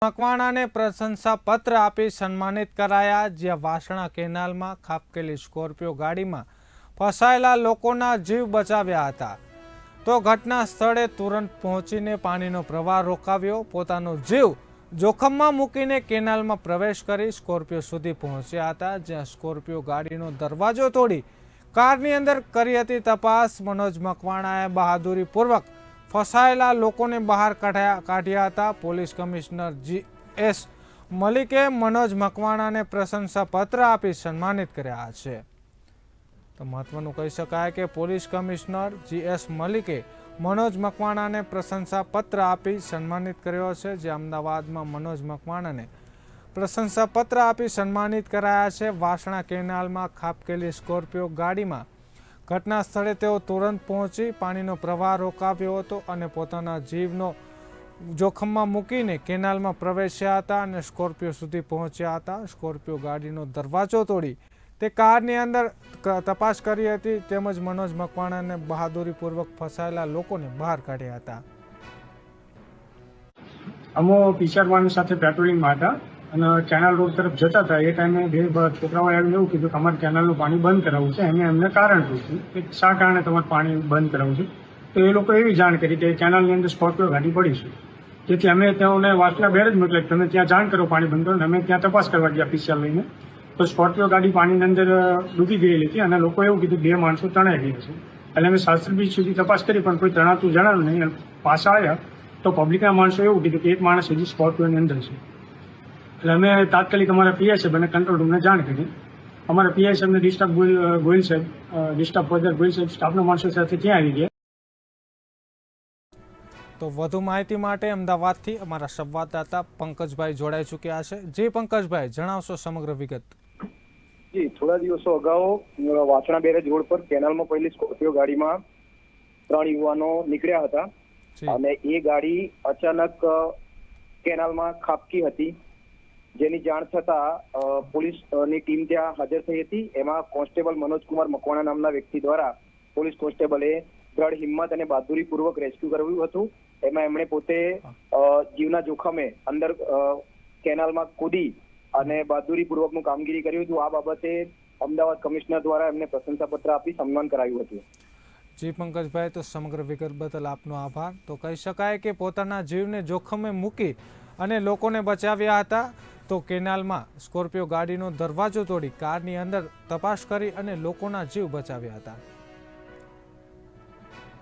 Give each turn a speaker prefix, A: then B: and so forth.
A: મકવાણાને પ્રશંસાપત્ર આપી સન્માનિત કરાયા, જ્યાં વાસણા કેનાલમાં ખાબકેલી સ્કોર્પિયો ગાડીમાં ફસાયેલા લોકોના જીવ બચાવ્યા હતા. તો ઘટના સ્થળે તુરંત પહોંચીને પાણીનો પ્રવાહ રોકાવ્યો, પોતાનો જીવ જોખમમાં મૂકીને કેનાલમાં પ્રવેશ કરી સ્કોર્પિયો સુધી પહોંચ્યા હતા, જ્યાં સ્કોર્પિયો ગાડીનો દરવાજો તોડી કારની અંદર કરી હતી તપાસ. મનોજ મકવાણાએ બહાદુરીપૂર્વક ફસાયેલા લોકોને બહાર કાઢ્યા હતા. પોલીસ કમિશનર GS મલિકે મનોજ મકવાણાને પ્રશંસાપત્ર આપી સન્માનિત કર્યા છે. તો મહત્વનું કહી શકાય કે પોલીસ કમિશનર GS મલિકે મનોજ મકવાણાને પ્રશંસાપત્ર આપી સન્માનિત કર્યો છે. જે અમદાવાદમાં મનોજ મકવાણાને પ્રશંસાપત્ર આપી સન્માનિત કરાયા છે. વાસણા કેનાલમાં ખાબકેલી સ્કોર્પિયો ગાડીમાં ઘટના સ્થળે તેઓ તુરંત પહોંચી પાણીનો પ્રવાહ રોકાવ્યો હતો અને પોતાના જીવનો જોખમમાં મૂકીને કેનાલમાં પ્રવેશ્યા હતા અને સ્કોર્પિયો સુધી પહોંચ્યા હતા. સ્કોર્પિયો ગાડીનો દરવાજો તોડી તે કારની અંદર તપાસ કરી હતી, તેમજ મનોજ મકવાણાને બહાદુરીપૂર્વક ફસાયેલા લોકોને બહાર કાઢ્યા હતા.
B: અમો પિચરવાન સાથે પેટ્રોલિંગમાં હતા અને કેનાલ રોડ તરફ જતા હતા. એ ટાઈમે બે છોકરાઓએ આવીને એવું કીધું કે અમારે કેનાલનું પાણી બંધ કરાવવું છે. એમને કારણ પૂછ્યું કે શા કારણે તમારે પાણી બંધ કરાવવું છે. તો એ લોકો એવી જાણ કરી કે કેનાલની અંદર સ્કોર્પિયો ગાડી પડી છે. જેથી અમે તેઓને વાસણા બેર જ મોકલ્યા, તમે ત્યાં જાણ કરો પાણી બંધ કરો. અમે ત્યાં તપાસ કરવા ગયા પીસીઆર લઈને, તો સ્કોર્પિયો ગાડી પાણીની અંદર ડૂબી ગયેલી હતી અને લોકો એવું કીધું બે માણસો તણાઈ ગયા છે. એટલે અમે શાસ્ત્રી બીચ સુધી તપાસ કરી પણ કોઈ તણાતું જણાવ્યું નહીં. પાછા આવ્યા તો પબ્લિકના માણસો એવું કીધું કે એક માણસ હજી સ્કોર્પિયોની અંદર છે. એટલે અમે તાત્કાલિક અમારા પીઆઈ સાહેબ અને કંટ્રોલ રૂમને જાણ કરી. અમારા પીઆઈ સાહેબને ડિસ્ટર્બ ગોયલ સાહેબ, ડિસ્ટર્બ ફોજર ગોયલ સાહેબ સ્ટાફના માણસો સાથે ત્યાં આવી ગયા.
A: તો વધુ માહિતી માટે અમદાવાદથી અમારા સંવાદદાતા પંકજભાઈ જોડાઈ ચૂક્યા છે. જી પંકજભાઈ, જણાવશો સમગ્ર વિગત.
C: જી, થોડા દિવસો અગાઉ વાસણા બેરેજ રોડ પર કેનાલમાં પડેલી સ્કોર્પિયો ગાડીમાં 3 યુવાનો નીકળ્યા હતા અને એ ગાડી અચાનક કેનાલમાં ખાબકી હતી, જેની જાણ થતા પોલીસની ટીમ ત્યાં હાજર થઈ હતી. એમાં કોન્સ્ટેબલ મનોજકુમાર મકવાણા નામના વ્યક્તિ દ્વારા પોલીસ કોન્સ્ટેબલે દ્રઢ હિંમત અને બહાદુરીપૂર્વક રેસ્ક્યુ કર્યું હતું. એમાં એમણે પોતે જીવના જોખમે અંદર કેનાલમાં કૂદી અને બહાદુરીપૂર્વકનું કામગીરી કર્યું હતું. આ બાબતે અમદાવાદ કમિશનર દ્વારા એમને પ્રશંસાપત્ર આપી સન્માન કરાયું હતું.
A: જી પંકજભાઈ, તો સમગ્ર વિગત બદલ આપનો આભાર. તો કહી શકાય કે પોતાના જીવને જોખમે મૂકી અને લોકોને બચાવ્યા હતા. તો કેનાલમાં સ્કોર્પિયો ગાડીનો દરવાજો તોડી કારની અંદર તપાસ કરી અને લોકોના જીવ બચાવ્યા હતા.